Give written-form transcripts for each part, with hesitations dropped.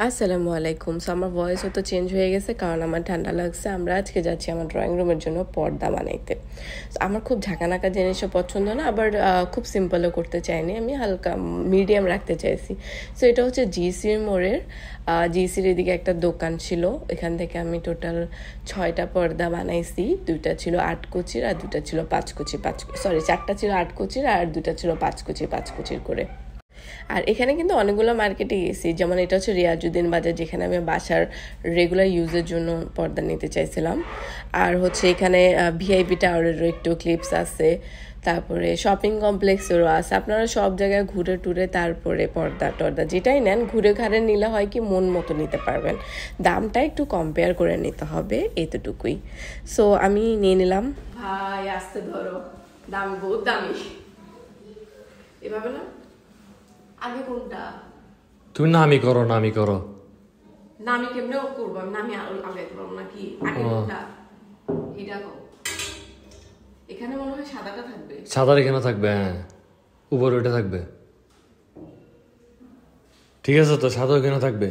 আসসালামু আলাইকুম। সো আমার ভয়েসও তো চেঞ্জ হয়ে গেছে কারণ আমার ঠান্ডা লাগছে। আমরা আজকে যাচ্ছি আমার ড্রয়িং রুমের জন্য পর্দা বানাইতে। আমার খুব ঝাঁকানাকা জিনিসও পছন্দ না, আবার খুব সিম্পলও করতে চাইনি, আমি হালকা মিডিয়াম রাখতে চাইছি। সো এটা হচ্ছে জিসি মোড়ের জিসির এদিকে একটা দোকান ছিল, এখান থেকে আমি টোটাল 6টা পর্দা বানাইছি। 2টা ছিল 8 কুচির আর 2টা ছিল 5 কুচি 4টা ছিল 8 কুচির আর 2টা ছিল 5 কুচি 5 কুচির করে। আর এখানে কিন্তু অনেকগুলো মার্কেটে গেছি, যেমন এটা হচ্ছে রিয়াজুদ্দিন বাজার, যেখানে আমি বাসার রেগুলার ইউজের জন্য পর্দা নিতে চাইছিলাম। আর হচ্ছে এখানে ভিআইপি টাওয়ারেরও একটু ক্লিপস আছে, তারপরে শপিং কমপ্লেক্সেরও আছে। আপনারা সব জায়গায় ঘুরে টুরে তারপরে পর্দা টর্দা যেটাই নেন ঘুরে ঘাড়ে নিলে হয় কি মন মতো নিতে পারবেন, দামটা একটু কম্পেয়ার করে নিতে হবে, এতটুকুই। সো আমি নিয়ে নিলাম। ভাই আসতে ধরো, দামি বহুত দামি, এভাবে না। আগে কোনটা? তুমি নামি করো নামি করো। নামি কেমনে করবো? আমি নামি আগাইতে পারবো নাকি? আগে কোনটা? এটা কো। এখানে মনে হয় সাদাটা থাকবে। সাদার এখানে থাকবে, হ্যাঁ উপরে ওটা থাকবে। ঠিক আছে, তো সাদা এখানে থাকবে।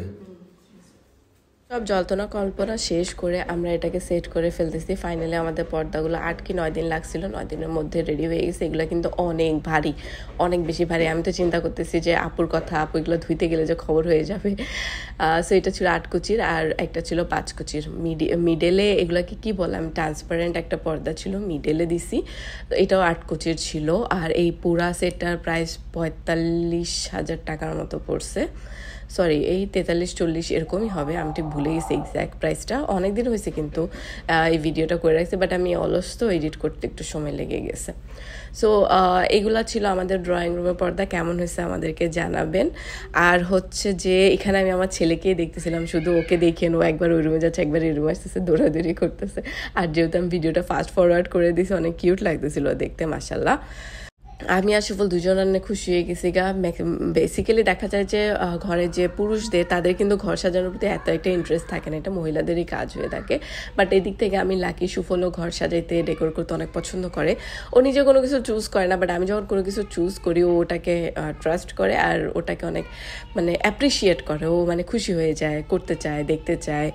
সব জল্পনা কল্পনা শেষ করে আমরা এটাকে সেট করে ফেলতেছি। ফাইনালি আমাদের পর্দাগুলো 8 কি 9 দিন লাগছিল, 9 দিনের মধ্যে রেডি হয়ে গেছে। এগুলো কিন্তু অনেক ভারী, অনেক বেশি ভারী। আমি তো চিন্তা করতেছি যে আপুর কথা, আপু এগুলো ধুইতে গেলে যে খবর হয়ে যাবে। সো এটা ছিল 8 কুচির আর একটা ছিল 5 কুচির। মিডেলে এগুলোকে কি বললাম, ট্রান্সপারেন্ট একটা পর্দা ছিল, মিডেলে দিছি। এটাও 8 কুচির ছিল। আর এই পুরা সেটটার প্রাইস 45,000 টাকার মতো পড়ছে। সরি, এই 43-40 এরকমই হবে, আমি ঠিক ভুলে গেছি এক্স্যাক্ট প্রাইসটা। অনেকদিন হয়েছে কিন্তু এই ভিডিওটা করে রাখছি, বাট আমি অলস তো এডিট করতে একটু সময় লেগে গেছে। সো এগুলা ছিল আমাদের ড্রয়িং রুমের পর্দা। কেমন হয়েছে আমাদেরকে জানাবেন। আর হচ্ছে যে এখানে আমি আমার ছেলেকেই দেখতেছিলাম, শুধু ওকে দেখে নো, একবার ওই রুমে যাচ্ছে একবার এই রুমে আসতেছে, দৌড়াদৌড়ি করতেছে। আর যেহেতু আমি ভিডিওটা ফাস্ট ফরওয়ার্ড করে দিয়েছি, অনেক কিউট লাগতেছিল দেখতে, মাশাল্লাহ। আমি আর সুফল দুজন অনেক খুশি হয়ে গেছি গা। বেসিক্যালি দেখা যায় যে ঘরে যে পুরুষদের, তাদের কিন্তু ঘর সাজানোর প্রতি এত একটা ইন্টারেস্ট থাকে না, এটা মহিলাদেরই কাজ হয়ে থাকে। বাট এই দিক থেকে আমি লাকি, সুফলও ঘর সাজাইতে ডেকোর করতে অনেক পছন্দ করে। ও নিজে কোনো কিছু চুজ করে না, বাট আমি যখন কোনো কিছু চুজ করি ও ওটাকে ট্রাস্ট করে আর ওটাকে অনেক মানে অ্যাপ্রিসিয়েট করে। ও মানে খুশি হয়ে যায়, করতে চায়, দেখতে চায়।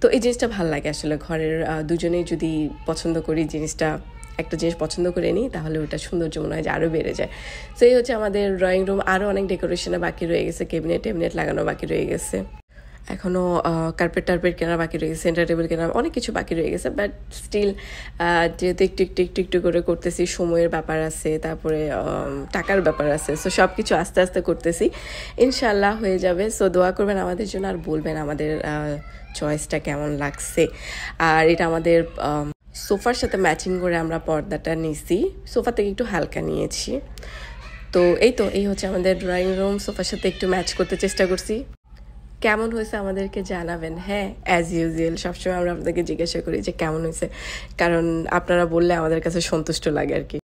তো এই জিনিসটা ভালো লাগে আসলে। ঘরের দুজনেই যদি পছন্দ করি জিনিসটা, একটা জিনিস পছন্দ করে নিই, তাহলে ওটা সৌন্দর্য মনে হয় যে আরও বেড়ে যায়। তো এই হচ্ছে আমাদের ড্রয়িং রুম। আরও অনেক ডেকোরেশনে বাকি রয়ে গেছে, টেবিনেট লাগানো বাকি রয়ে গেছে, এখনও কার্পেট কেনা বাকি রয়ে গেছে, সেন্টার টেবিল কেনা, অনেক কিছু বাকি রয়ে গেছে। বাট স্টিল যেহেতু একটু করে করতেছি, সময়ের ব্যাপার আছে, তারপরে টাকার ব্যাপার আছে। সো সব কিছু আস্তে আস্তে করতেছি, ইনশাল্লাহ হয়ে যাবে। সো দোয়া করবেন আমাদের জন্য, আর বলবেন আমাদের চয়েসটা কেমন লাগছে। আর এটা আমাদের সোফার সাথে ম্যাচিং করে আমরা পর্দাটা নিছি, সোফা থেকে একটু হালকা নিয়েছি। তো এই হচ্ছে আমাদের ড্রয়িং রুম, সোফার সাথে একটু ম্যাচ করতে চেষ্টা করছি। কেমন হয়েছে আমাদেরকে জানাবেন। হ্যাঁ, অ্যাজ ইউজুয়াল সবসময় আমরা আপনাদেরকে জিজ্ঞাসা করি যে কেমন হয়েছে, কারণ আপনারা বললে আমাদের কাছে সন্তুষ্ট লাগে আর কি।